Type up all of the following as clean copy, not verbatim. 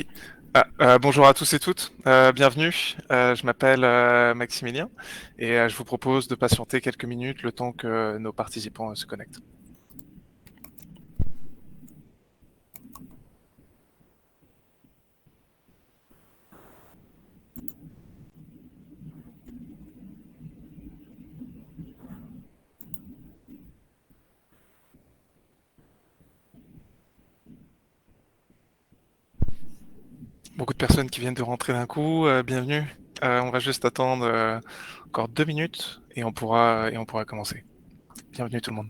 Ok. Bonjour à tous et toutes, bienvenue. Je m'appelle Maximilien et je vous propose de patienter quelques minutes le temps que nos participants se connectent. Beaucoup de personnes qui viennent de rentrer d'un coup, bienvenue. On va juste attendre encore 2 minutes et on pourra commencer. Bienvenue tout le monde.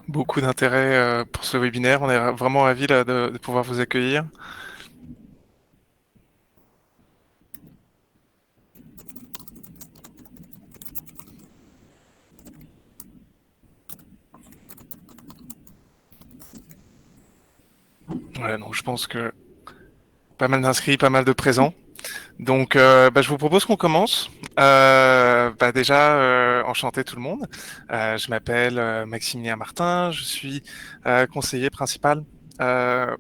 Beaucoup d'intérêt pour ce webinaire. On est vraiment ravis là, de pouvoir vous accueillir. Voilà, donc je pense que pas mal d'inscrits, pas mal de présents. Donc, je vous propose qu'on commence. Déjà, enchanté tout le monde. Je m'appelle Maximilien Martin. Je suis conseiller principal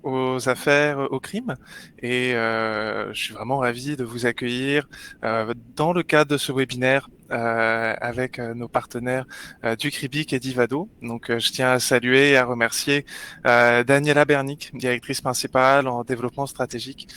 aux affaires, au crime, et je suis vraiment ravi de vous accueillir dans le cadre de ce webinaire. Avec nos partenaires du CRIBIC et d'Ivado. Donc, je tiens à saluer et à remercier Daniela Bernic, directrice principale en développement stratégique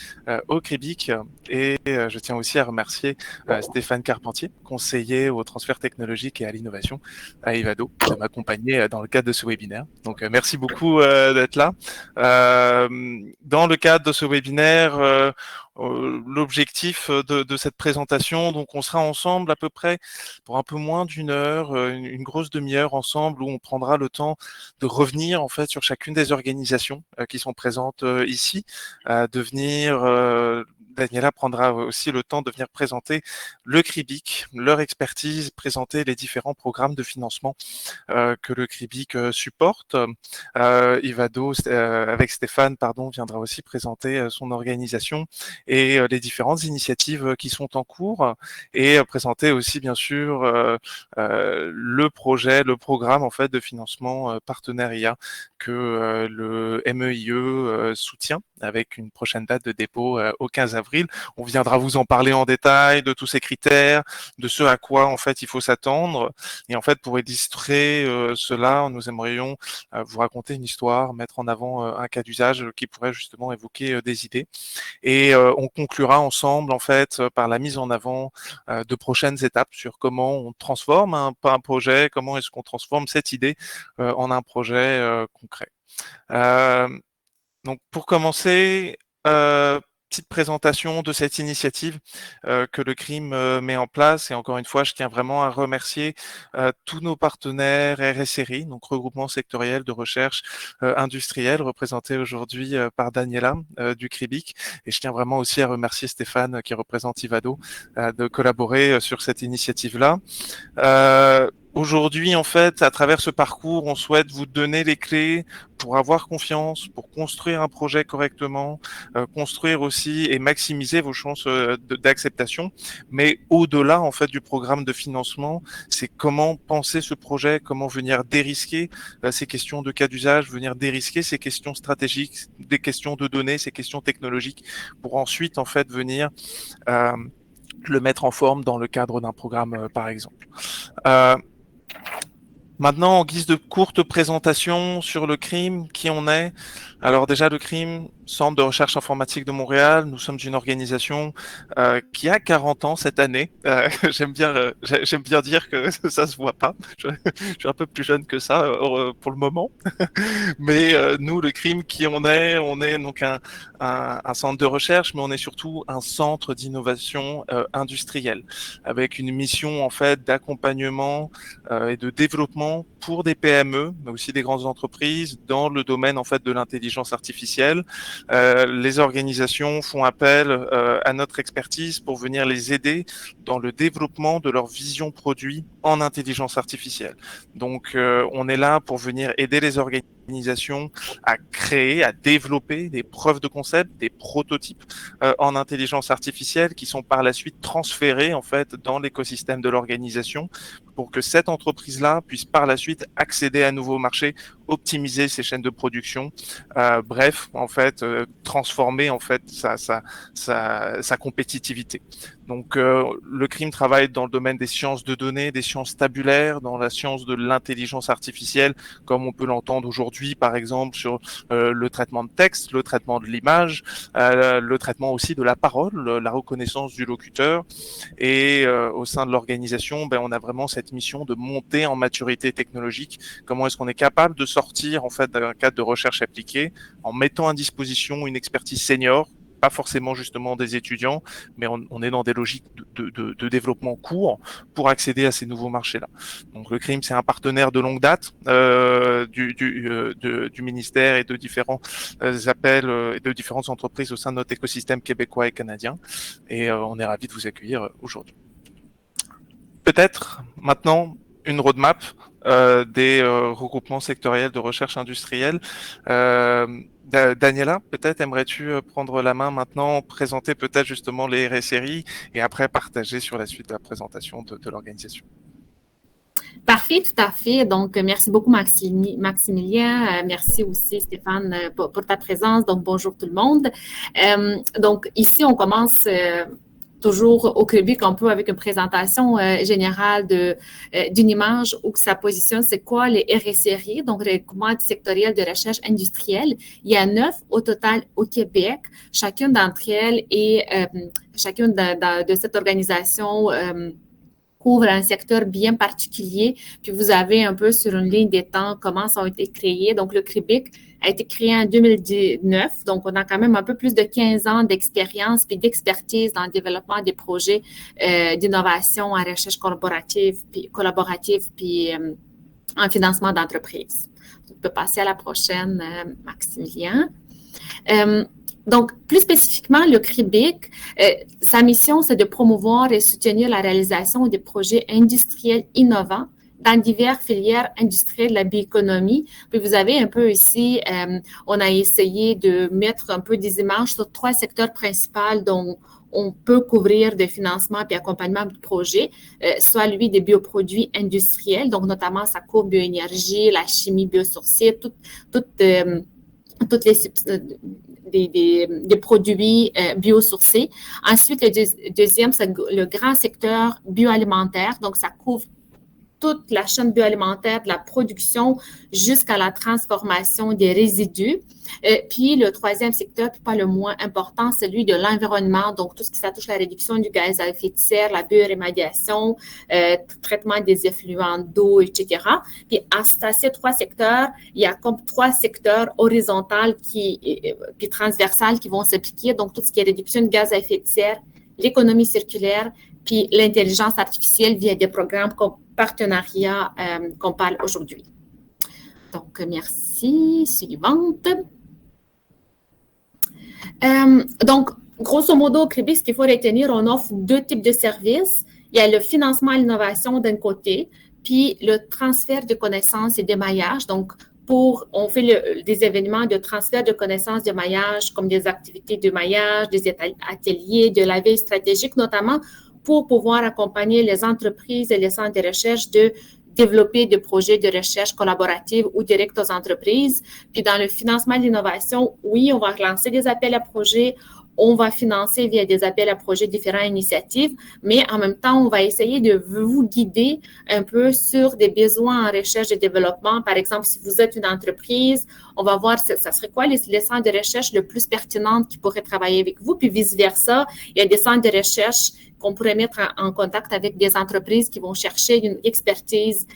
au CRIBIC, et je tiens aussi à remercier Stéphane Carpentier, conseiller au transfert technologique et à l'innovation à Ivado, de m'accompagner dans le cadre de ce webinaire. Donc, merci beaucoup d'être là. Dans le cadre de ce webinaire, l'objectif de cette présentation, donc on sera ensemble à peu près pour un peu moins d'une heure, une grosse demi-heure ensemble, où on prendra le temps de revenir en fait sur chacune des organisations qui sont présentes ici, de venir Daniela prendra aussi le temps de venir présenter le CRIBIC, leur expertise, présenter les différents programmes de financement que le CRIBIC supporte. Ivado, avec Stéphane, viendra aussi présenter son organisation et les différentes initiatives qui sont en cours, et présenter aussi bien sûr le projet, le programme en fait de financement partenariat que le MEIE soutient, avec une prochaine date de dépôt au 15 avril. On viendra vous en parler en détail de tous ces critères, de ce à quoi en fait il faut s'attendre. Et en fait, pour illustrer cela, nous aimerions vous raconter une histoire, mettre en avant un cas d'usage qui pourrait justement évoquer des idées. Et on conclura ensemble en fait par la mise en avant de prochaines étapes sur comment on transforme un projet, comment est-ce qu'on transforme cette idée en un projet concret. Euh, donc pour commencer, petite présentation de cette initiative que le crime met en place. Et encore une fois, je tiens vraiment à remercier tous nos partenaires RSRI, donc regroupement sectoriel de recherche industrielle, représenté aujourd'hui par Daniela du CRIBIC. Et je tiens vraiment aussi à remercier Stéphane qui représente Ivado de collaborer sur cette initiative-là. Aujourd'hui, en fait, à travers ce parcours, on souhaite vous donner les clés pour avoir confiance, pour construire un projet correctement, construire aussi et maximiser vos chances d'acceptation. Mais au-delà, en fait, du programme de financement, c'est comment penser ce projet, comment venir dérisquer ces questions de cas d'usage, venir dérisquer ces questions stratégiques, des questions de données, ces questions technologiques, pour ensuite, en fait, venir le mettre en forme dans le cadre d'un programme, par exemple. Euh, Maintenant, en guise de courte présentation sur le crime, qui on est. Alors déjà, le crime, Centre de recherche informatique de Montréal. Nous sommes une organisation qui a 40 ans cette année. J'aime bien dire que ça se voit pas. Je suis un peu plus jeune que ça pour le moment. Mais nous, le crime, qui on est donc un centre de recherche, mais on est surtout un centre d'innovation industrielle, avec une mission en fait d'accompagnement et de développement pour des PME, mais aussi des grandes entreprises dans le domaine en fait de l'intelligence artificielle. les organisations font appel à notre expertise pour venir les aider dans le développement de leur vision produit en intelligence artificielle. Donc, on est là pour venir aider les organisations à créer, à développer des preuves de concept, des prototypes en intelligence artificielle qui sont par la suite transférés en fait dans l'écosystème de l'organisation pour que cette entreprise-là puisse par la suite accéder à un nouveau marché, optimiser ses chaînes de production, bref, en fait, transformer en fait sa compétitivité. Donc, le crime travaille dans le domaine des sciences de données, des sciences tabulaires, dans la science de l'intelligence artificielle, comme on peut l'entendre aujourd'hui, par exemple, sur le traitement de texte, le traitement de l'image, le traitement aussi de la parole, la reconnaissance du locuteur. Et au sein de l'organisation, on a vraiment cette mission de monter en maturité technologique. Comment est-ce qu'on est capable de sortir en fait d'un cadre de recherche appliquée en mettant à disposition une expertise senior, pas forcément justement des étudiants, mais on est dans des logiques de développement court pour accéder à ces nouveaux marchés-là. Donc le crime, c'est un partenaire de longue date du ministère et de différents appels et de différentes entreprises au sein de notre écosystème québécois et canadien. Et on est ravis de vous accueillir aujourd'hui. Peut-être maintenant une roadmap des regroupements sectoriels de recherche industrielle. Daniela, peut-être aimerais-tu prendre la main maintenant, présenter peut-être justement les RSRI et après partager sur la suite de la présentation de l'organisation. Parfait, tout à fait. Donc, merci beaucoup, Maximilien. Merci aussi, Stéphane, pour ta présence. Donc, bonjour tout le monde. Donc, ici, on commence toujours au Québec, un peu avec une présentation générale d'une image où ça positionne c'est quoi les RSRI, donc les regroupements sectoriels de recherche industrielle. Il y a 9 au total au Québec. Chacune d'entre elles et chacune de cette organisation couvre un secteur bien particulier. Puis vous avez un peu sur une ligne des temps comment ça a été créé. Donc, le CRIBIC a été créé en 2019. Donc, on a quand même un peu plus de 15 ans d'expérience puis d'expertise dans le développement des projets d'innovation en recherche collaborative puis en financement d'entreprises. On peut passer à la prochaine, Maximilien. Donc, plus spécifiquement, le CRIBIC, sa mission, c'est de promouvoir et soutenir la réalisation des projets industriels innovants dans diverses filières industrielles de la bioéconomie. Puis vous avez un peu ici, on a essayé de mettre un peu des images sur 3 secteurs principaux dont on peut couvrir des financements et accompagnement de projets, soit lui des bioproduits industriels, donc notamment ça couvre bioénergie, la chimie biosourcée, toutes des produits biosourcés. Ensuite, le deuxième, c'est le grand secteur bioalimentaire. Donc, ça couvre toute la chaîne bioalimentaire de la production jusqu'à la transformation des résidus. Puis, le troisième secteur, puis pas le moins important, c'est celui de l'environnement. Donc, tout ce qui touche la réduction du gaz à effet de serre, la biorémédiation, traitement des effluents d'eau, etc. Puis, à ces 3 secteurs, il y a comme 3 secteurs horizontaux puis transversales qui vont s'appliquer. Donc, tout ce qui est réduction de gaz à effet de serre, l'économie circulaire, puis l'intelligence artificielle via des programmes comme partenariat qu'on parle aujourd'hui. Donc, merci. Suivante. Donc, grosso modo, au CRIBIC, ce qu'il faut retenir, on offre 2 types de services. Il y a le financement à l'innovation d'un côté, puis le transfert de connaissances et d'émaillage. Donc, on fait des événements de transfert de connaissances de maillage, comme des activités de maillage, des ateliers, de la veille stratégique, notamment pour pouvoir accompagner les entreprises et les centres de recherche de développer des projets de recherche collaborative ou directs aux entreprises. Puis dans le financement de l'innovation, oui, on va lancer des appels à projets, on va financer via des appels à projets différentes initiatives, mais en même temps, on va essayer de vous guider un peu sur des besoins en recherche et développement. Par exemple, si vous êtes une entreprise, on va voir ça serait quoi les centres de recherche le plus pertinents qui pourraient travailler avec vous, puis vice-versa. Il y a des centres de recherche qu'on pourrait mettre en contact avec des entreprises qui vont chercher une expertise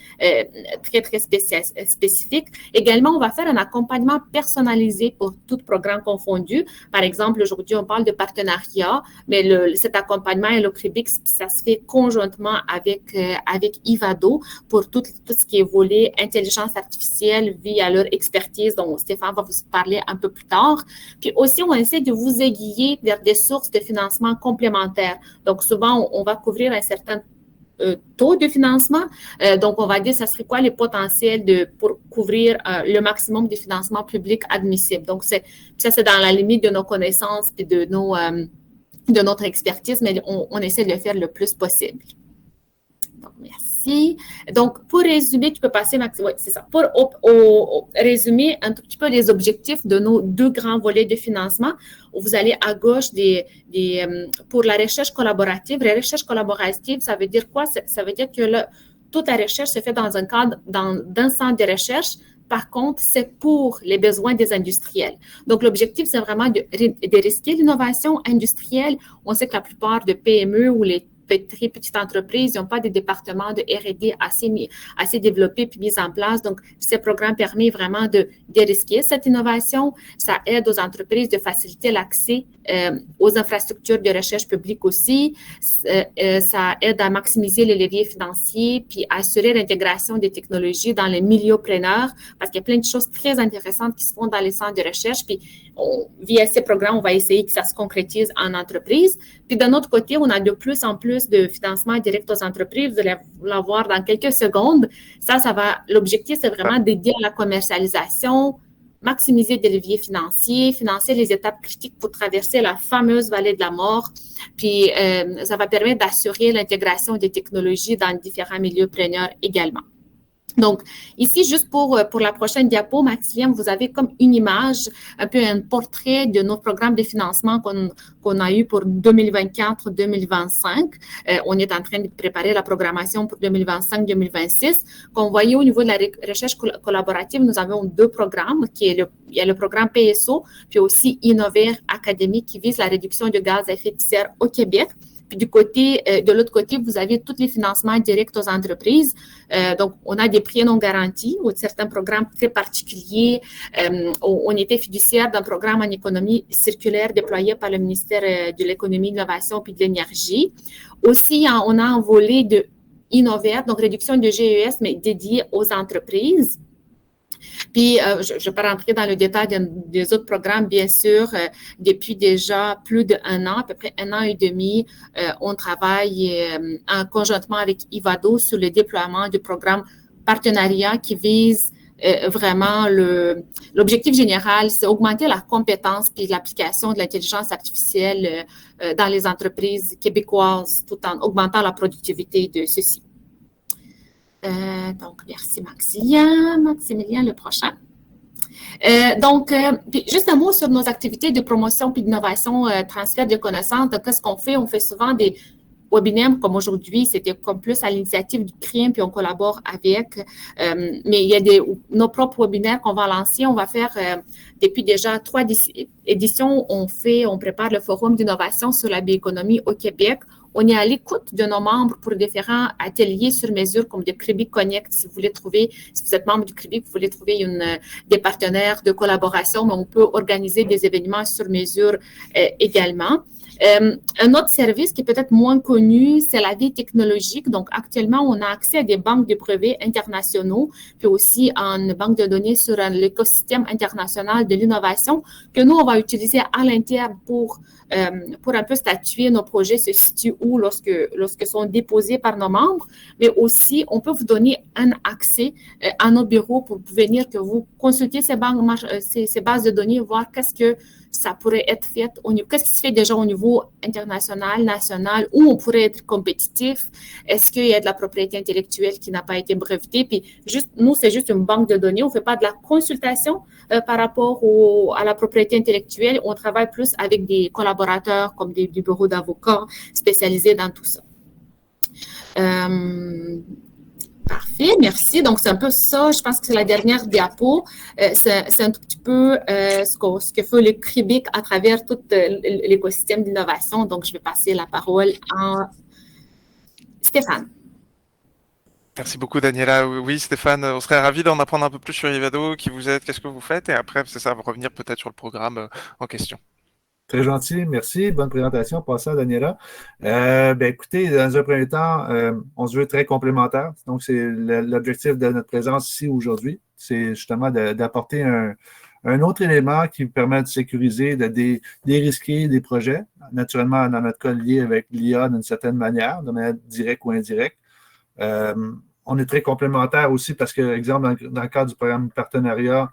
très, très spécifique. Également, on va faire un accompagnement personnalisé pour tout programme confondu. Par exemple, aujourd'hui, on parle de partenariat, mais cet accompagnement Hellocribix, ça se fait conjointement avec Ivado pour tout ce qui est volet intelligence artificielle via leur expertise dont Stéphane va vous parler un peu plus tard. Puis aussi, on essaie de vous aiguiller vers des sources de financement complémentaires. Donc, souvent, on va couvrir un certain taux de financement. Donc, on va dire, ça serait quoi les potentiels pour couvrir le maximum de financement public admissible. Donc, ça, c'est dans la limite de nos connaissances et de notre expertise, mais on essaie de le faire le plus possible. Donc, merci. Donc, pour résumer, tu peux passer, Max. Oui, c'est ça. Pour résumer un tout petit peu les objectifs de nos 2 grands volets de financement, vous allez à gauche pour la recherche collaborative. La recherche collaborative, ça veut dire quoi? Ça veut dire que toute la recherche se fait dans un cadre, d'un centre de recherche. Par contre, c'est pour les besoins des industriels. Donc, l'objectif, c'est vraiment de risquer l'innovation industrielle. On sait que la plupart de PME ou les très petites entreprises n'ont pas des départements de R&D assez développés puis mis en place. Donc, ce programme permet vraiment de dérisquer cette innovation. Ça aide aux entreprises de faciliter l'accès aux infrastructures de recherche publique aussi. Ça aide à maximiser les leviers financiers puis à assurer l'intégration des technologies dans les milieux preneurs parce qu'il y a plein de choses très intéressantes qui se font dans les centres de recherche. Puis, via ces programmes, on va essayer que ça se concrétise en entreprise. Puis, d'un autre côté, on a de plus en plus de financement direct aux entreprises. Vous allez la voir dans quelques secondes. L'objectif, c'est vraiment d'aider à la commercialisation, maximiser des leviers financiers, financer les étapes critiques pour traverser la fameuse vallée de la mort. Puis, ça va permettre d'assurer l'intégration des technologies dans différents milieux preneurs également. Donc, ici, juste pour la prochaine diapo, Maxime, vous avez comme une image, un peu un portrait de nos programmes de financement qu'on a eu pour 2024-2025. On est en train de préparer la programmation pour 2025-2026. Comme vous voyez, au niveau de la recherche collaborative, nous avons 2 programmes. Il y a le programme PSO, puis aussi Innover Académie qui vise la réduction de gaz à effet de serre au Québec. Puis de l'autre côté, vous avez tous les financements directs aux entreprises. Donc, on a des prêts non garantis ou certains programmes très particuliers. On était fiduciaire d'un programme en économie circulaire déployé par le ministère de l'Économie, de l'Innovation puis de l'Énergie. Aussi, on a un volet de Innover, donc réduction de GES, mais dédié aux entreprises. Puis, je ne vais pas rentrer dans le détail des autres programmes, bien sûr. Depuis déjà plus d'1 an, à peu près 1 an et demi, on travaille conjointement avec Ivado sur le déploiement du programme partenariat qui vise vraiment l'objectif général, c'est augmenter la compétence puis l'application de l'intelligence artificielle dans les entreprises québécoises tout en augmentant la productivité de ceux-ci. Donc, merci Maximilien, le prochain. Donc, juste un mot sur nos activités de promotion puis d'innovation, transfert de connaissances. Donc, qu'est-ce qu'on fait? On fait souvent des webinaires comme aujourd'hui, c'était comme plus à l'initiative du CRIM, puis on collabore avec. Mais il y a nos propres webinaires qu'on va lancer. On va faire depuis déjà 3 éditions. On prépare le forum d'innovation sur la bioéconomie au Québec. On est à l'écoute de nos membres pour différents ateliers sur mesure comme de Cribic Connect. Si vous êtes membre du Cribic, vous voulez trouver des partenaires de collaboration, mais on peut organiser des événements sur mesure également. Un autre service qui est peut-être moins connu, c'est la veille technologique. Donc, actuellement, on a accès à des banques de brevets internationaux, puis aussi à une banque de données sur l'écosystème international de l'innovation que nous, on va utiliser à l'interne pour un peu statuer nos projets se situent où lorsque sont déposés par nos membres, mais aussi, on peut vous donner un accès à nos bureaux pour venir que vous consultiez ces bases de données, voir qu'est-ce que ça pourrait être fait qu'est-ce qui se fait déjà au niveau international, national, où on pourrait être compétitif. Est-ce qu'il y a de la propriété intellectuelle qui n'a pas été brevetée? Puis nous, c'est juste une banque de données. On ne fait pas de la consultation par rapport à la propriété intellectuelle. On travaille plus avec des collaborateurs comme des bureaux d'avocats spécialisés dans tout ça. Parfait, merci. Donc, c'est un peu ça. Je pense que c'est la dernière diapo. C'est un tout petit peu ce que fait le CRIBIC à travers tout l'écosystème d'innovation. Donc, je vais passer la parole à Stéphane. Merci beaucoup, Daniela. Oui, Stéphane, on serait ravis d'en apprendre un peu plus sur Ivado, qui vous êtes, qu'est-ce que vous faites, et après, c'est ça, revenir peut-être sur le programme en question. Très gentil, merci. Bonne présentation. Passez à Daniela. Écoutez, dans un premier temps, on se veut très complémentaire. Donc, c'est l'objectif de notre présence ici aujourd'hui. C'est justement d'apporter un autre élément qui permet de sécuriser, de dérisquer des projets, naturellement, dans notre cas, lié avec l'IA d'une certaine manière, de manière directe ou indirecte. On est très complémentaires aussi parce que, exemple, dans le cadre du programme partenariat,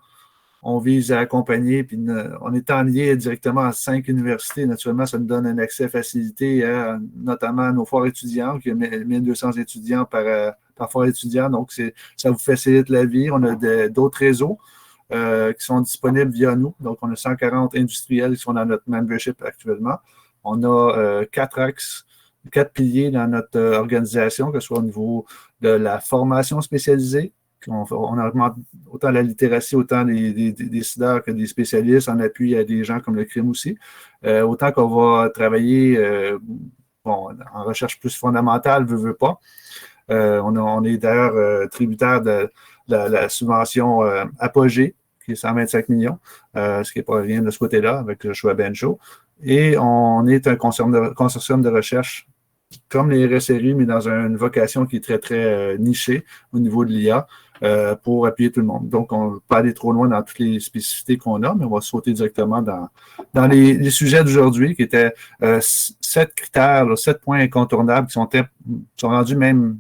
on vise à accompagner, puis on est en lié directement à 5 universités. Naturellement, ça nous donne un accès facilité à notamment à nos foires étudiantes, qui y a 1200 étudiants par foire étudiant. Donc, ça vous facilite la vie. On a d'autres réseaux qui sont disponibles via nous. Donc, on a 140 industriels qui sont dans notre membership actuellement. On a 4 axes, 4 piliers dans notre organisation, que ce soit au niveau de la formation spécialisée. On augmente autant la littératie, autant des décideurs que des spécialistes en appui à des gens comme le crime aussi. Autant qu'on va travailler en recherche plus fondamentale, veut pas. On est d'ailleurs tributaire de la subvention Apogée, qui est 125 millions, ce qui n'est pas rien de ce côté-là avec le choix Bencho. Et on est un consortium de recherche comme les RSRI, mais dans une vocation qui est très, très nichée au niveau de l'IA pour appuyer tout le monde. Donc, on ne va pas aller trop loin dans toutes les spécificités qu'on a, mais on va sauter directement dans les sujets d'aujourd'hui qui étaient 7 critères, 7 points incontournables qui sont rendus même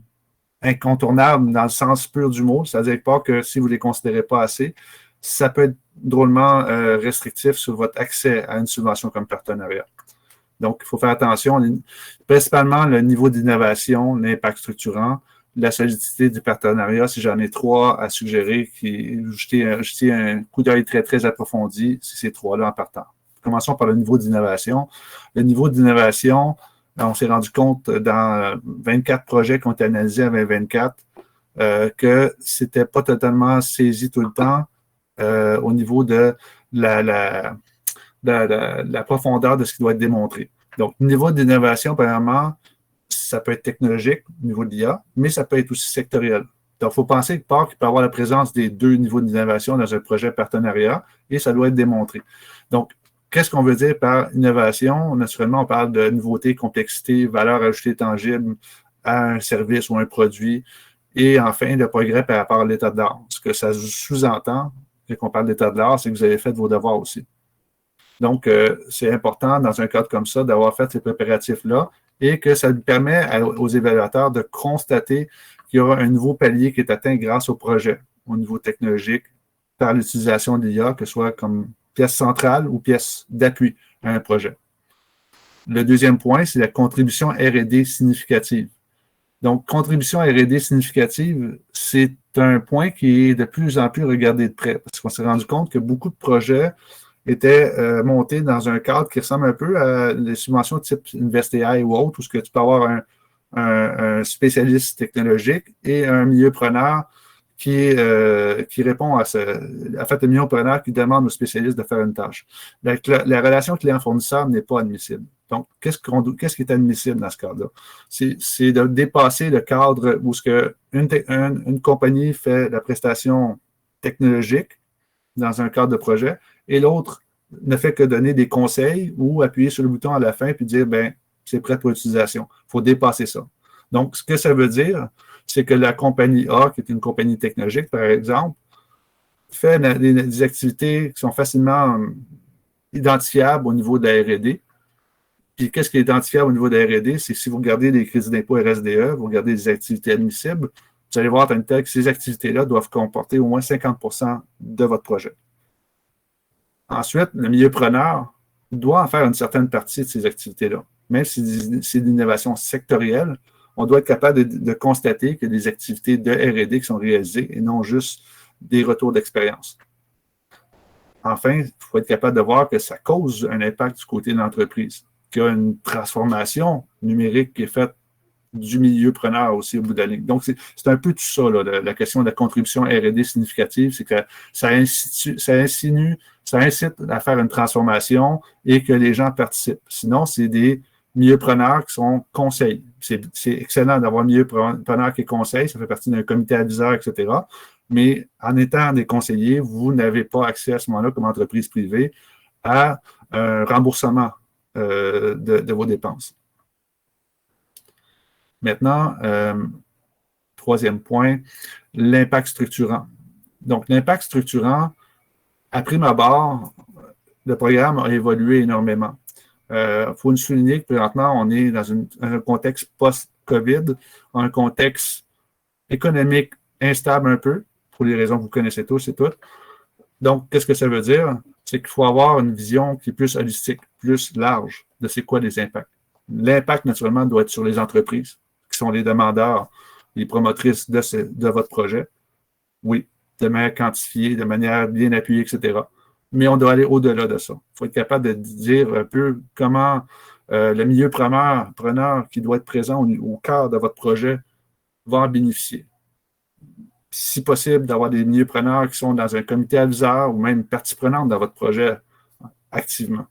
incontournables dans le sens pur du mot, c'est-à-dire pas que si vous ne les considérez pas assez, ça peut être drôlement restrictif sur votre accès à une subvention comme partenariat. Donc, il faut faire attention, principalement le niveau d'innovation, l'impact structurant, la solidité du partenariat, si j'en ai 3 à suggérer, jeter un coup d'œil très, très approfondi, c'est ces 3-là en partant. Commençons par le niveau d'innovation. Le niveau d'innovation, on s'est rendu compte dans 24 projets qui ont été analysés à 2024 que c'était pas totalement saisi tout le temps au niveau de la profondeur de ce qui doit être démontré. Donc, niveau d'innovation, premièrement, ça peut être technologique au niveau de l'IA, mais ça peut être aussi sectoriel. Donc, il faut penser qu'il peut y avoir la présence des 2 niveaux d'innovation dans un projet partenariat et ça doit être démontré. Donc, qu'est-ce qu'on veut dire par innovation? Naturellement, on parle de nouveauté, complexité, valeur ajoutée tangible à un service ou un produit et enfin, le progrès par rapport à l'état de l'art. Ce que ça sous-entend, quand on parle d'état de l'art, c'est que vous avez fait vos devoirs aussi. Donc, c'est important dans un cadre comme ça d'avoir fait ces préparatifs-là et que ça permet aux évaluateurs de constater qu'il y aura un nouveau palier qui est atteint grâce au projet, au niveau technologique, par l'utilisation de l'IA, que ce soit comme pièce centrale ou pièce d'appui à un projet. Le deuxième point, c'est la contribution R&D significative. Donc, contribution R&D significative, c'est un point qui est de plus en plus regardé de près parce qu'on s'est rendu compte que beaucoup de projets était monté dans un cadre qui ressemble un peu à les subventions type InvestAI ou autre, où ce que tu peux avoir un spécialiste technologique et un milieu preneur qui répond à le milieu preneur qui demande aux spécialistes de faire une tâche. La relation client-fournisseur n'est pas admissible. Donc, qu'est-ce qui est admissible dans ce cadre-là? C'est de dépasser le cadre où une compagnie fait la prestation technologique dans un cadre de projet et l'autre ne fait que donner des conseils ou appuyer sur le bouton à la fin puis dire, c'est prêt pour utilisation. Il faut dépasser ça. Donc, ce que ça veut dire, c'est que la compagnie A, qui est une compagnie technologique, par exemple, fait des activités qui sont facilement identifiables au niveau de la R&D. Puis, qu'est-ce qui est identifiable au niveau de la R&D? C'est si vous regardez les crédits d'impôt RSDE, vous regardez les activités admissibles, vous allez voir que ces activités-là doivent comporter au moins 50% de votre projet. Ensuite, le milieu preneur doit en faire une certaine partie de ces activités-là. Même si c'est de l'innovation sectorielle, on doit être capable de constater qu'il y a des activités de R&D qui sont réalisées et non juste des retours d'expérience. Enfin, il faut être capable de voir que ça cause un impact du côté de l'entreprise, qu'il y a une transformation numérique qui est faite du milieu preneur aussi au bout de la ligne. Donc, c'est un peu tout ça, là, la question de la contribution R&D significative, c'est que ça incite à faire une transformation et que les gens participent. Sinon, c'est des milieux preneurs qui sont conseils. C'est excellent d'avoir un milieu preneur qui est conseil, ça fait partie d'un comité aviseur, etc. Mais en étant des conseillers, vous n'avez pas accès à ce moment-là, comme entreprise privée, à un remboursement de vos dépenses. Maintenant, troisième point, l'impact structurant. Donc, l'impact structurant, à prime abord, le programme a évolué énormément. Il faut nous souligner que présentement, on est dans un contexte post-COVID, un contexte économique instable un peu, pour les raisons que vous connaissez tous et toutes. Donc, qu'est-ce que ça veut dire? C'est qu'il faut avoir une vision qui est plus holistique, plus large de c'est quoi les impacts. L'impact, naturellement, doit être sur les entreprises, qui sont les demandeurs, les promotrices de votre projet. Oui, de manière quantifiée, de manière bien appuyée, etc. Mais on doit aller au-delà de ça. Il faut être capable de dire un peu comment le milieu preneur qui doit être présent au cœur de votre projet va en bénéficier. Si possible, d'avoir des milieux preneurs qui sont dans un comité aviseur ou même partie prenante dans votre projet activement.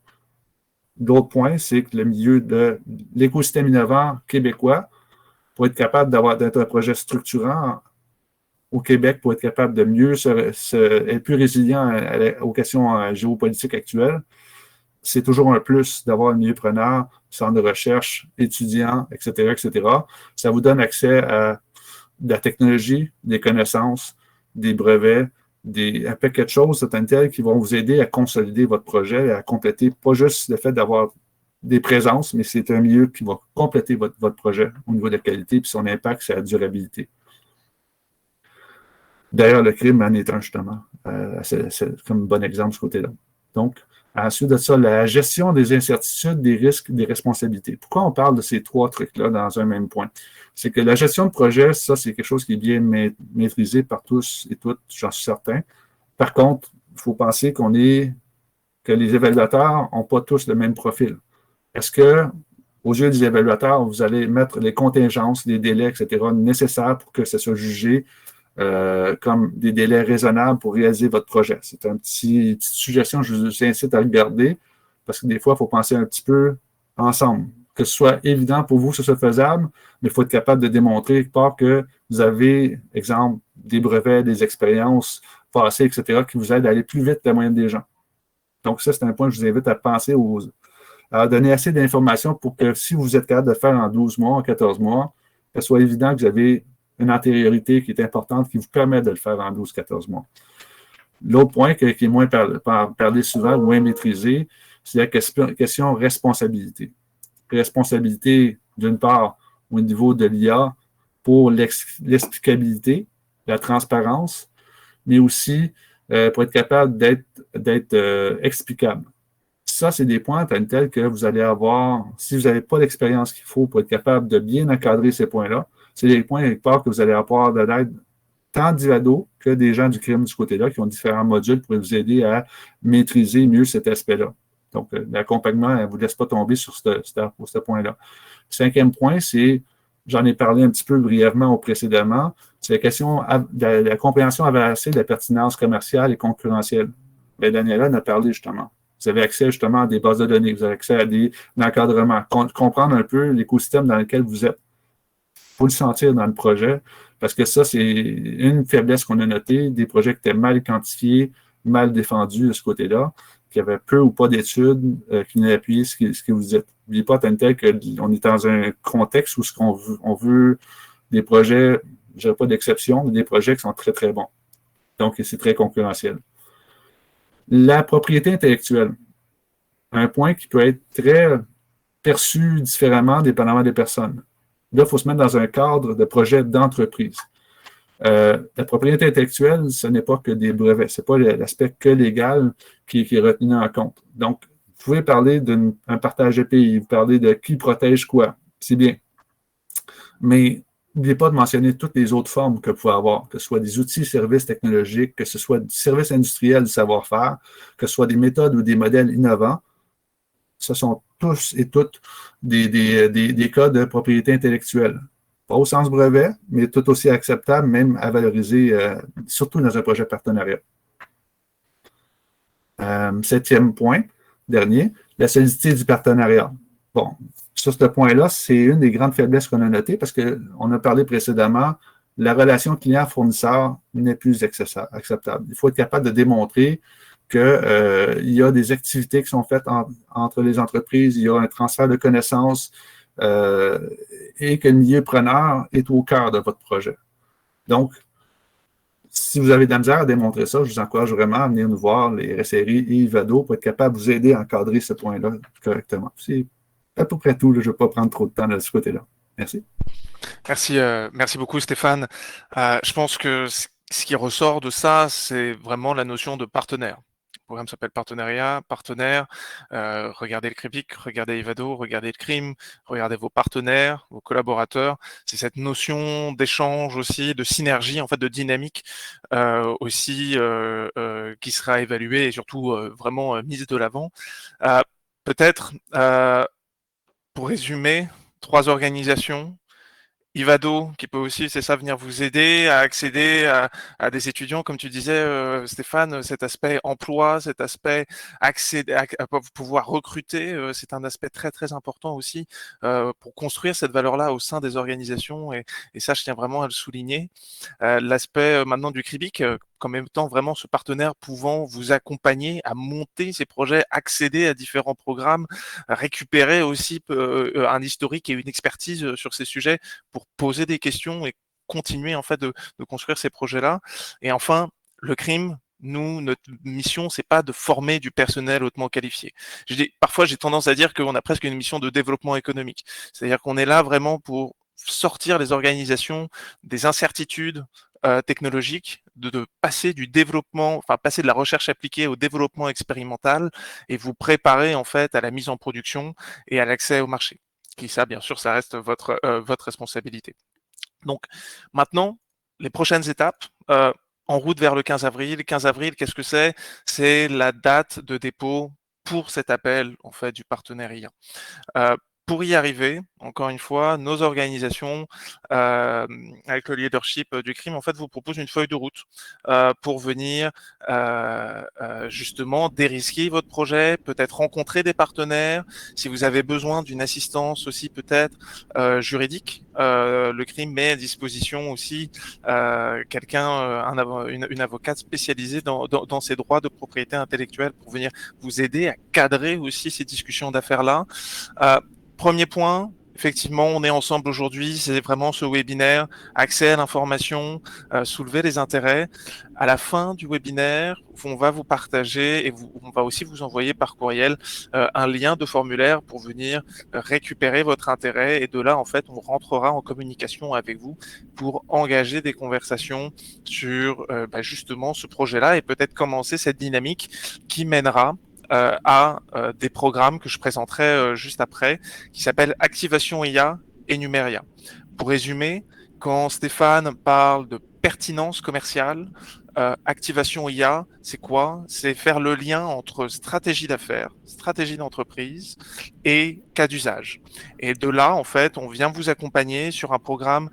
L'autre point, c'est que le milieu de l'écosystème innovant québécois, pour être capable d'être un projet structurant au Québec, pour être capable de mieux être plus résilient aux questions géopolitiques actuelles, c'est toujours un plus d'avoir un milieu preneur, centre de recherche, étudiants, etc., etc. Ça vous donne accès à de la technologie, des connaissances, des brevets, un paquet de choses certaines qui vont vous aider à consolider votre projet, à compléter, pas juste le fait d'avoir des présences, mais c'est un milieu qui va compléter votre projet au niveau de la qualité et son impact sur la durabilité. D'ailleurs, le crime en est un, justement. C'est comme un bon exemple de ce côté-là. Donc, ensuite de ça, la gestion des incertitudes, des risques, des responsabilités. Pourquoi on parle de ces trois trucs-là dans un même point? C'est que la gestion de projet, ça, c'est quelque chose qui est bien maîtrisé par tous et toutes, j'en suis certain. Par contre, il faut penser que les évaluateurs n'ont pas tous le même profil. Est-ce que, aux yeux des évaluateurs, vous allez mettre les contingences, les délais, etc., nécessaires pour que ça soit jugé comme des délais raisonnables pour réaliser votre projet? C'est une petite suggestion que je vous incite à regarder parce que des fois, il faut penser un petit peu ensemble. Que ce soit évident pour vous, que ce soit faisable, mais il faut être capable de démontrer que vous avez, exemple, des brevets, des expériences passées, etc., qui vous aident à aller plus vite que la moyenne des gens. Donc, ça, c'est un point que je vous invite à penser à donner assez d'informations pour que si vous êtes capable de faire en 12 mois, en 14 mois, que ce soit évident que vous avez une antériorité qui est importante, qui vous permet de le faire en 12-14 mois. L'autre point qui est moins parlé souvent, moins maîtrisé, c'est la question responsabilité. Responsabilité, d'une part, au niveau de l'IA pour l'explicabilité, la transparence, mais aussi pour être capable d'être explicable. Ça, c'est des points tels que vous allez avoir, si vous n'avez pas l'expérience qu'il faut pour être capable de bien encadrer ces points-là, c'est des points quelque part que vous allez avoir de l'aide tant d'IVADO que des gens du crime de ce côté-là qui ont différents modules pour vous aider à maîtriser mieux cet aspect-là. Donc, l'accompagnement ne vous laisse pas tomber sur ce point-là. Cinquième point, c'est, j'en ai parlé un petit peu brièvement précédemment, c'est la question de la compréhension avancée de la pertinence commerciale et concurrentielle. Bien, Daniela en a parlé justement. Vous avez accès justement à des bases de données, vous avez accès à des encadrements, comprendre un peu l'écosystème dans lequel vous êtes. Il faut le sentir dans le projet, parce que ça, c'est une faiblesse qu'on a notée, des projets qui étaient mal quantifiés, mal défendus de ce côté-là, qui avaient peu ou pas d'études qui n'appuient ce que vous dites. N'oubliez pas, tel qu'on est dans un contexte où on veut des projets, je dirais pas d'exception, mais des projets qui sont très, très bons. Donc, c'est très concurrentiel. La propriété intellectuelle, un point qui peut être très perçu différemment dépendamment des personnes. Là, il faut se mettre dans un cadre de projet d'entreprise. La propriété intellectuelle, ce n'est pas que des brevets. Ce n'est pas l'aspect que légal qui est retenu en compte. Donc, vous pouvez parler d'un partage API, vous parlez de qui protège quoi. C'est bien. Mais n'oubliez pas de mentionner toutes les autres formes que vous pouvez avoir, que ce soit des outils, services technologiques, que ce soit des services industriels du savoir-faire, que ce soit des méthodes ou des modèles innovants. Ce sont tous et toutes des cas de propriété intellectuelle. pas au sens brevet, mais tout aussi acceptable, même à valoriser, surtout dans un projet partenariat. 7e point, dernier, la solidité du partenariat. Bon, sur ce point-là, c'est une des grandes faiblesses qu'on a notées parce qu'on a parlé précédemment, la relation client-fournisseur n'est plus acceptable. Il faut être capable de démontrer qu'il y a des activités qui sont faites entre les entreprises, il y a un transfert de connaissances et que le milieu preneur est au cœur de votre projet. Donc, si vous avez de la misère à démontrer ça, je vous encourage vraiment à venir nous voir, les RSRI et Ivado, pour être capable de vous aider à encadrer ce point-là correctement. C'est à peu près tout. Là, je ne vais pas prendre trop de temps de ce côté-là. Merci. Merci beaucoup, Stéphane. Je pense que ce qui ressort de ça, c'est vraiment la notion de partenaire. Le programme s'appelle Partenariat, partenaire. Regardez le CREPIC, regardez Ivado, regardez le CRIM, regardez vos partenaires, vos collaborateurs. C'est cette notion d'échange aussi, de synergie, en fait, de dynamique aussi qui sera évaluée et surtout vraiment mise de l'avant. Peut-être, pour résumer, 3 organisations. Ivado, qui peut aussi, c'est ça, venir vous aider à accéder à des étudiants, comme tu disais, Stéphane, cet aspect emploi, cet aspect accéder à pouvoir recruter, c'est un aspect très très important aussi pour construire cette valeur-là au sein des organisations et ça, je tiens vraiment à le souligner. L'aspect maintenant du CRIBIC, en même temps vraiment ce partenaire pouvant vous accompagner à monter ces projets, accéder à différents programmes, récupérer aussi un historique et une expertise sur ces sujets pour poser des questions et continuer en fait de construire ces projets-là. Et enfin, le CRIM, nous, notre mission, c'est pas de former du personnel hautement qualifié. Parfois, j'ai tendance à dire qu'on a presque une mission de développement économique. C'est-à-dire qu'on est là vraiment pour sortir les organisations des incertitudes technologiques, de passer du développement, enfin passer de la recherche appliquée au développement expérimental et vous préparer en fait à la mise en production et à l'accès au marché. Qui ça, bien sûr, ça reste votre responsabilité. Donc maintenant, les prochaines étapes, en route vers le 15 avril. 15 avril, qu'est-ce que c'est? C'est la date de dépôt pour cet appel en fait du partenariat. Pour y arriver, encore une fois, nos organisations, avec le leadership du CRIM, en fait, vous proposent une feuille de route pour venir justement dérisquer votre projet, peut-être rencontrer des partenaires. Si vous avez besoin d'une assistance aussi peut-être juridique, le CRIM met à disposition aussi quelqu'un, une avocate spécialisée dans ces droits de propriété intellectuelle pour venir vous aider à cadrer aussi ces discussions d'affaires-là. Premier point, effectivement, on est ensemble aujourd'hui, c'est vraiment ce webinaire, accès à l'information, soulever les intérêts. À la fin du webinaire, on va vous partager et on va aussi vous envoyer par courriel un lien de formulaire pour venir récupérer votre intérêt et de là, en fait, on rentrera en communication avec vous pour engager des conversations sur justement ce projet-là et peut-être commencer cette dynamique qui mènera à des programmes que je présenterai juste après, qui s'appellent Activation IA et Numéria. Pour résumer, quand Stéphane parle de pertinence commerciale, Activation IA, c'est quoi? C'est faire le lien entre stratégie d'affaires, stratégie d'entreprise et cas d'usage. Et de là, en fait, on vient vous accompagner sur un programme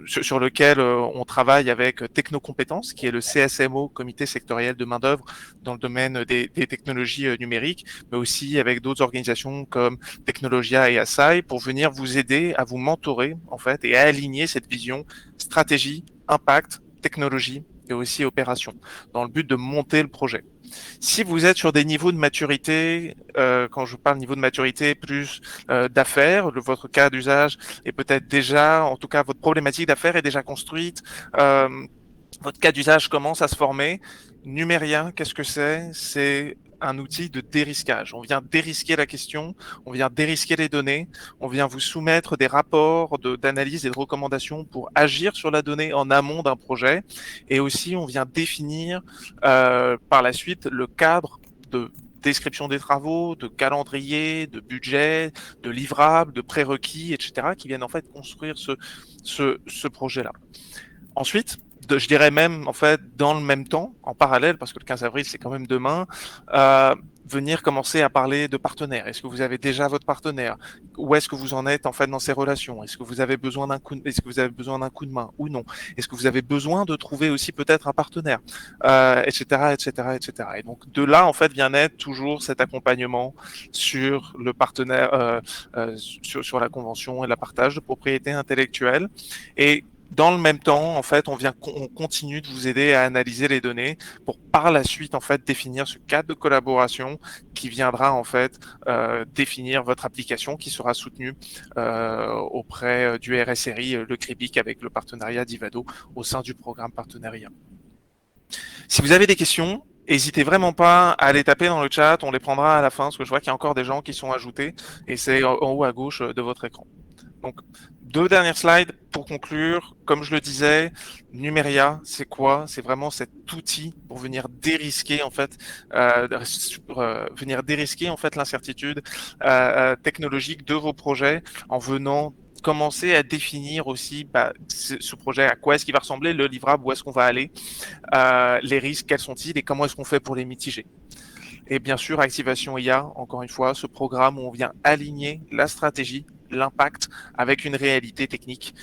sur lequel on travaille avec Technocompétences, qui est le CSMO, Comité sectoriel de main-d'œuvre dans le domaine des technologies numériques, mais aussi avec d'autres organisations comme Technologia et Assai pour venir vous aider à vous mentorer en fait et à aligner cette vision stratégie, impact, technologie et aussi opération dans le but de monter le projet. Si vous êtes sur des niveaux de maturité, quand je parle niveau de maturité plus d'affaires, votre cas d'usage est peut-être déjà, en tout cas votre problématique d'affaires est déjà construite, votre cas d'usage commence à se former. Numéria, qu'est-ce que c'est? C'est un outil de dérisquage. On vient dérisquer la question, on vient dérisquer les données, on vient vous soumettre des rapports d'analyse et de recommandations pour agir sur la donnée en amont d'un projet. Et aussi, on vient définir par la suite le cadre de description des travaux, de calendrier, de budget, de livrables, de prérequis, etc., qui viennent en fait construire ce projet-là. Ensuite, je dirais même en fait dans le même temps, en parallèle, parce que le 15 avril c'est quand même demain, venir commencer à parler de partenaires. Est-ce que vous avez déjà votre partenaire? Où est-ce que vous en êtes en fait dans ces relations? Est-ce que vous avez besoin d'un coup de main ou non? Est-ce que vous avez besoin de trouver aussi peut-être un partenaire, etc., etc., etc. Et donc de là en fait vient naître toujours cet accompagnement sur le partenaire, sur la convention et la partage de propriété intellectuelle. Et dans le même temps, en fait, on continue de vous aider à analyser les données pour par la suite, en fait, définir ce cadre de collaboration qui viendra, en fait, définir votre application qui sera soutenue auprès du RSRI, le CRIBIC, avec le partenariat d'Ivado au sein du programme partenariat. Si vous avez des questions, n'hésitez vraiment pas à les taper dans le chat, on les prendra à la fin, parce que je vois qu'il y a encore des gens qui sont ajoutés, et c'est en haut à gauche de votre écran. Donc, 2 dernières slides pour conclure. Comme je le disais, Numeria, c'est quoi? C'est vraiment cet outil pour venir dérisquer en fait, l'incertitude technologique de vos projets en venant commencer à définir aussi ce projet, à quoi est-ce qu'il va ressembler, le livrable, où est-ce qu'on va aller, les risques, quels sont-ils et comment est-ce qu'on fait pour les mitiger. Et bien sûr, Activation IA, encore une fois, ce programme où on vient aligner la stratégie, l'impact avec une réalité technique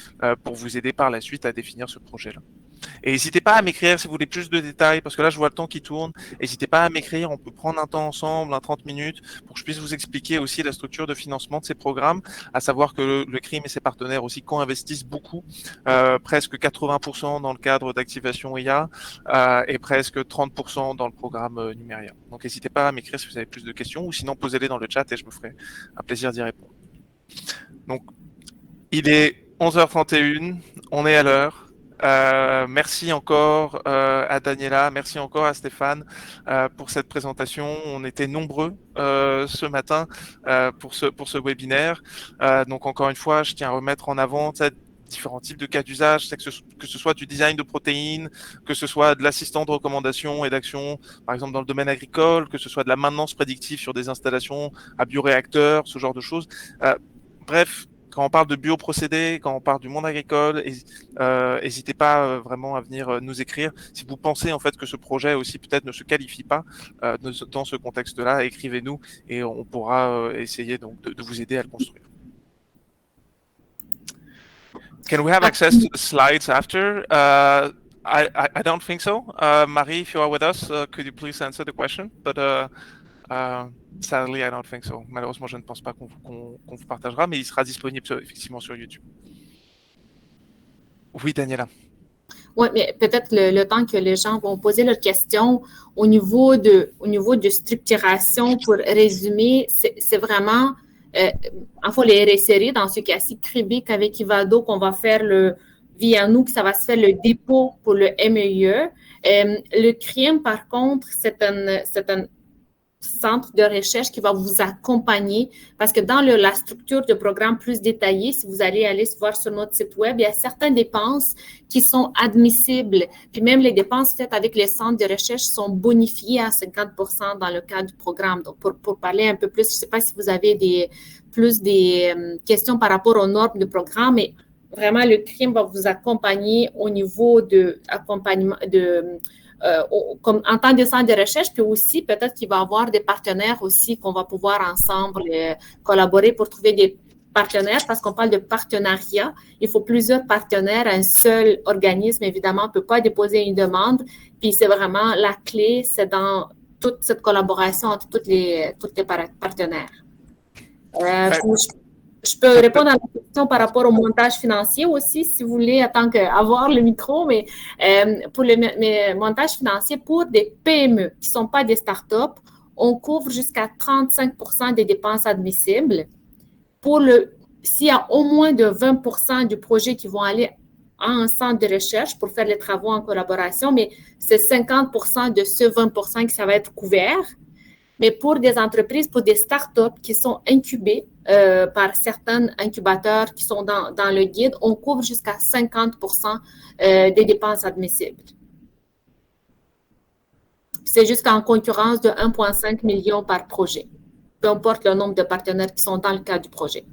pour vous aider par la suite à définir ce projet-là. Et n'hésitez pas à m'écrire si vous voulez plus de détails, parce que là, je vois le temps qui tourne. N'hésitez pas à m'écrire, on peut prendre un temps ensemble, 30 minutes, pour que je puisse vous expliquer aussi la structure de financement de ces programmes, à savoir que le CRIM et ses partenaires aussi co-investissent beaucoup, presque 80% dans le cadre d'Activation IA et presque 30% dans le programme Numeria. Donc n'hésitez pas à m'écrire si vous avez plus de questions, ou sinon posez-les dans le chat et je me ferai un plaisir d'y répondre. Donc, il est 11h31, on est à l'heure. Merci encore à Daniela, merci encore à Stéphane pour cette présentation. On était nombreux ce matin pour ce webinaire. Donc encore une fois, je tiens à remettre en avant différents types de cas d'usage, que ce soit du design de protéines, que ce soit de l'assistant de recommandation et d'action, par exemple dans le domaine agricole, que ce soit de la maintenance prédictive sur des installations à bioréacteurs, ce genre de choses. Bref, quand on parle de bioprocédés, quand on parle du monde agricole, n'hésitez pas vraiment à venir nous écrire. Si vous pensez en fait que ce projet aussi peut-être ne se qualifie pas dans ce contexte-là, écrivez-nous et on pourra essayer donc de vous aider à le construire. Can we have access to the slides after? I don't think so. Marie, if you are with us, could you please answer the question? But sadly, I don't think so. Malheureusement, je ne pense pas qu'on vous partagera, mais il sera disponible effectivement sur YouTube. Oui, Daniela. Oui, mais peut-être le temps que les gens vont poser leurs questions au niveau de structuration, pour résumer, c'est vraiment enfin les RSRI, dans ce cas-ci, CRIBIC avec Ivado, qu'on va faire via nous, que ça va se faire le dépôt pour le MEIE. Le CRIM, par contre, c'est un centre de recherche qui va vous accompagner, parce que dans la structure de programme plus détaillée, si vous allez voir sur notre site web, il y a certaines dépenses qui sont admissibles, puis même les dépenses faites avec les centres de recherche sont bonifiées à 50% dans le cadre du programme. Donc, pour parler un peu plus, je ne sais pas si vous avez des questions par rapport aux normes de programme, mais vraiment, le CRIM va vous accompagner au niveau de accompagnement comme en tant que centre de recherche, puis aussi peut-être qu'il va y avoir des partenaires aussi qu'on va pouvoir ensemble collaborer pour trouver des partenaires, parce qu'on parle de partenariat. Il faut plusieurs partenaires. Un seul organisme, évidemment, ne peut pas déposer une demande. Puis c'est vraiment la clé, c'est dans toute cette collaboration entre tous les partenaires. Je peux répondre à la question par rapport au montage financier aussi, si vous voulez, tant qu'avoir le micro, mais pour le montage financier pour des PME qui ne sont pas des startups, on couvre jusqu'à 35% des dépenses admissibles. S'il y a au moins de 20% du projet qui vont aller à un centre de recherche pour faire les travaux en collaboration, mais c'est 50% de ce 20% qui ça va être couvert. Mais pour des entreprises, pour des startups qui sont incubées par certains incubateurs qui sont dans le guide, on couvre jusqu'à 50% des dépenses admissibles. C'est jusqu'en concurrence de 1,5 million par projet, peu importe le nombre de partenaires qui sont dans le cadre du projet.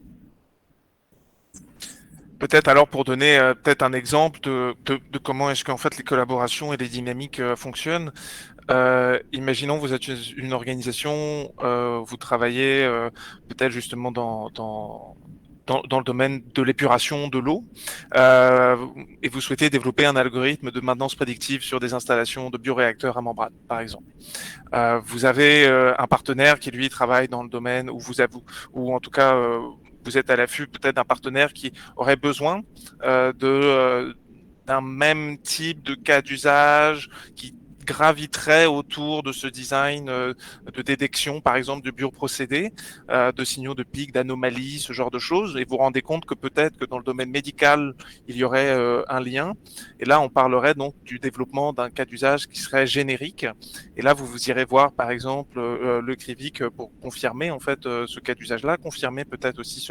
Peut-être alors pour donner peut-être un exemple de comment est-ce qu'en fait les collaborations et les dynamiques fonctionnent. Imaginons vous êtes une organisation, vous travaillez peut-être justement dans le domaine de l'épuration de l'eau et vous souhaitez développer un algorithme de maintenance prédictive sur des installations de bioréacteurs à membrane, par exemple. Vous avez un partenaire qui lui travaille dans le domaine où ou en tout cas vous êtes à l'affût peut-être d'un partenaire qui aurait besoin d'un même type de cas d'usage qui graviterait autour de ce design de détection, par exemple, de bioprocédés, de signaux de pic, d'anomalies, ce genre de choses, et vous vous rendez compte que peut-être que dans le domaine médical, il y aurait un lien. Et là, on parlerait donc du développement d'un cas d'usage qui serait générique. Et là, vous irez voir, par exemple, le CRIVIC pour confirmer en fait ce cas d'usage-là, confirmer peut-être aussi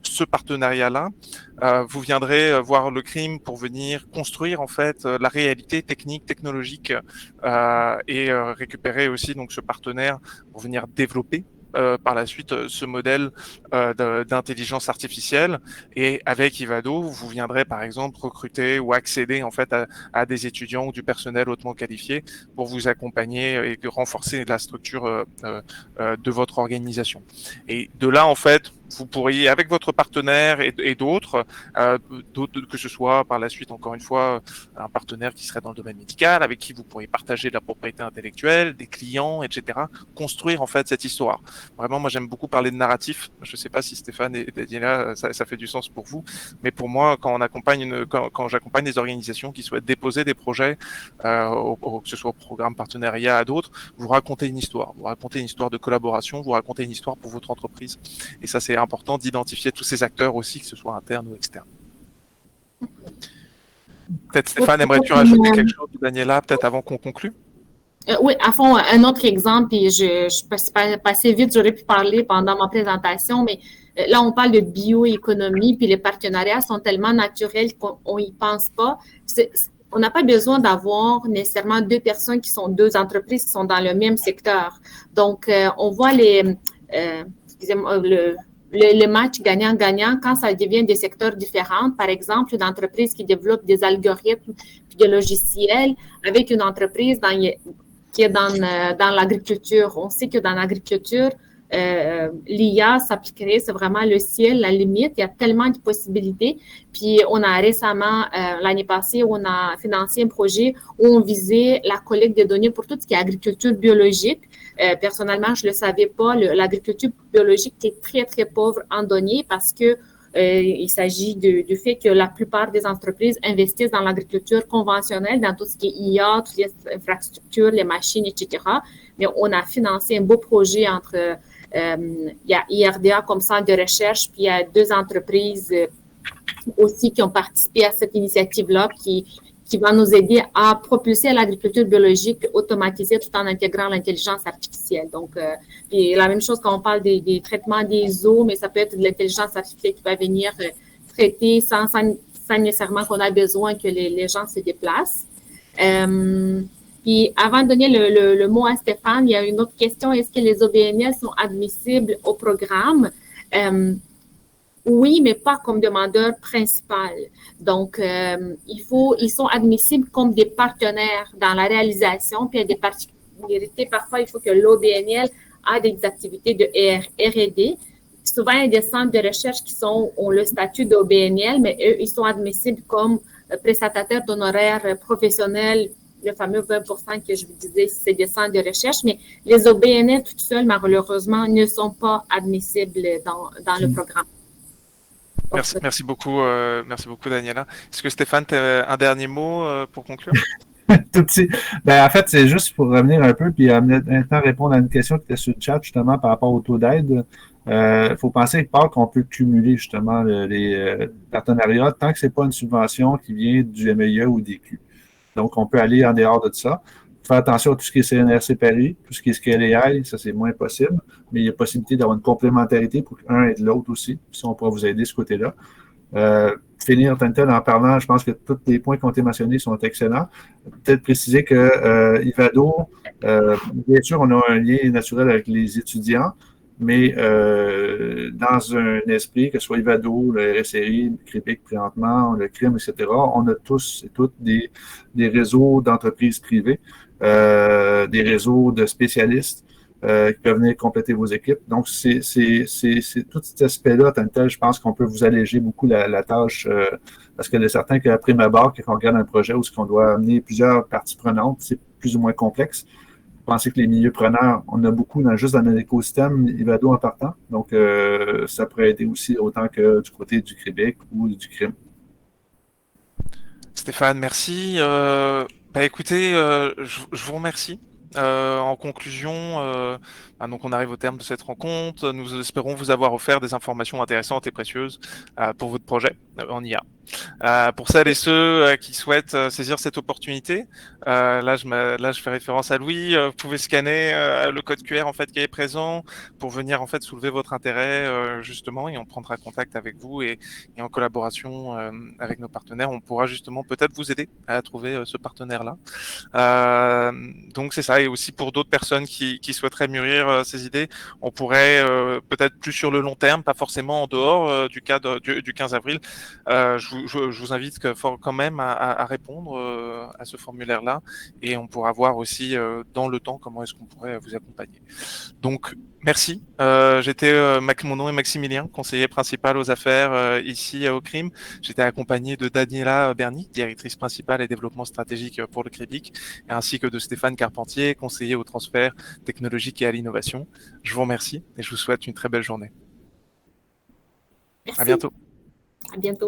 ce partenariat-là. Vous viendrez voir le CRIM pour venir construire en fait la réalité technique, technologique et récupérer aussi donc ce partenaire pour venir développer par la suite ce modèle d'intelligence artificielle. Et avec Ivado, vous viendrez par exemple recruter ou accéder en fait à des étudiants ou du personnel hautement qualifié pour vous accompagner et renforcer la structure de votre organisation. Et de là en fait, vous pourriez, avec votre partenaire et d'autres, que ce soit par la suite, encore une fois, un partenaire qui serait dans le domaine médical, avec qui vous pourriez partager de la propriété intellectuelle, des clients, etc., construire en fait cette histoire. Vraiment, moi j'aime beaucoup parler de narratif. Je ne sais pas si Stéphane et Daniela, ça fait du sens pour vous, mais pour moi, quand j'accompagne des organisations qui souhaitent déposer des projets, que ce soit au programme partenariat à d'autres, vous racontez une histoire. Vous racontez une histoire de collaboration, vous racontez une histoire pour votre entreprise. Et ça, c'est important d'identifier tous ces acteurs aussi, que ce soit internes ou externes. Peut-être Stéphane, aimerais-tu rajouter quelque chose, Daniela, peut-être avant qu'on conclue? Oui, à fond, un autre exemple, et je suis passée vite, j'aurais pu parler pendant ma présentation, mais là, on parle de bioéconomie, puis les partenariats sont tellement naturels qu'on n'y pense pas. On n'a pas besoin d'avoir nécessairement deux personnes qui sont deux entreprises qui sont dans le même secteur. Donc, on voit le match gagnant-gagnant quand ça devient des secteurs différents. Par exemple, une entreprise qui développe des algorithmes puis des logiciels avec une entreprise qui est dans l'agriculture. On sait que dans l'agriculture, l'IA s'appliquerait, c'est vraiment le ciel, la limite. Il y a tellement de possibilités. Puis, on a récemment, l'année passée, on a financé un projet où on visait la collecte de données pour tout ce qui est agriculture biologique. Personnellement, je ne le savais pas. L'agriculture biologique est très, très pauvre en données parce que il s'agit du fait que la plupart des entreprises investissent dans l'agriculture conventionnelle, dans tout ce qui est IA, toutes les infrastructures, les machines, etc. Mais on a financé un beau projet entre, il y a IRDA comme centre de recherche, puis il y a deux entreprises aussi qui ont participé à cette initiative-là qui va nous aider à propulser l'agriculture biologique automatisée tout en intégrant l'intelligence artificielle. Donc, et la même chose quand on parle des traitements des eaux, mais ça peut être de l'intelligence artificielle qui va venir traiter sans nécessairement qu'on a besoin que les gens se déplacent. Puis, avant de donner le mot à Stéphane, il y a une autre question. Est-ce que les OBNL sont admissibles au programme? Oui, mais pas comme demandeur principal. Donc, ils sont admissibles comme des partenaires dans la réalisation, puis il y a des particularités. Parfois, il faut que l'OBNL a des activités de R&D. Souvent, il y a des centres de recherche qui ont le statut d'OBNL, mais eux, ils sont admissibles comme prestataires d'honoraires professionnels, le fameux 20% que je vous disais, c'est des centres de recherche, mais les OBNL toutes seules, malheureusement, ne sont pas admissibles dans le programme. Merci beaucoup, Daniela. Est-ce que Stéphane, tu as un dernier mot pour conclure? Tout de suite. Ben, en fait, c'est juste pour revenir un peu puis maintenant répondre à une question qui était sur le chat justement par rapport au taux d'aide. Il faut penser quelque part qu'on peut cumuler justement les partenariats tant que ce n'est pas une subvention qui vient du MEIE ou des Q. Donc, on peut aller en dehors de ça. Faire attention à tout ce qui est CNRC Paris, tout ce qui est Scale AI, ça c'est moins possible, mais il y a possibilité d'avoir une complémentarité pour l'un et de l'autre aussi, si on pourra vous aider de ce côté-là. Finir en parlant, je pense que tous les points qui ont été mentionnés sont excellents. Peut-être préciser que Ivado, bien sûr, on a un lien naturel avec les étudiants, mais dans un esprit, que ce soit Ivado, le RSRI, le CRIBIC présentement, le CRIM, etc., on a tous et toutes des réseaux d'entreprises privées, des réseaux de spécialistes qui peuvent venir compléter vos équipes. Donc, c'est tout cet aspect-là, tant que tel, je pense qu'on peut vous alléger beaucoup la tâche, parce qu'il y a certains qu'à prime abord, quand on regarde un projet où on doit amener plusieurs parties prenantes, c'est plus ou moins complexe. Pensez que les milieux preneurs, on a beaucoup juste dans notre écosystème, Ivado en partant. Donc, ça pourrait aider aussi autant que du côté du Québec ou du crime. Stéphane, merci. Écoutez, je vous remercie. En conclusion, donc on arrive au terme de cette rencontre. Nous espérons vous avoir offert des informations intéressantes et précieuses pour votre projet en IA. Pour celles et ceux qui souhaitent saisir cette opportunité, là je fais référence à Louis. Vous pouvez scanner le code QR en fait qui est présent pour venir en fait soulever votre intérêt justement, et on prendra contact avec vous et en collaboration avec nos partenaires, on pourra justement peut-être vous aider à trouver ce partenaire-là. Donc c'est ça, et aussi pour d'autres personnes qui souhaiteraient mûrir ces idées, on pourrait peut-être plus sur le long terme, pas forcément en dehors du cadre du 15 avril. Je vous invite quand même à répondre à ce formulaire-là, et on pourra voir aussi dans le temps comment est-ce qu'on pourrait vous accompagner. Donc merci. Mon nom est Maximilien, conseiller principal aux affaires ici au CRIM. J'étais accompagné de Daniela Berny, directrice principale et développement stratégique pour le CRIBIC, ainsi que de Stéphane Carpentier, conseiller au transfert technologique et à l'innovation. Je vous remercie et je vous souhaite une très belle journée. Merci. À bientôt. À bientôt.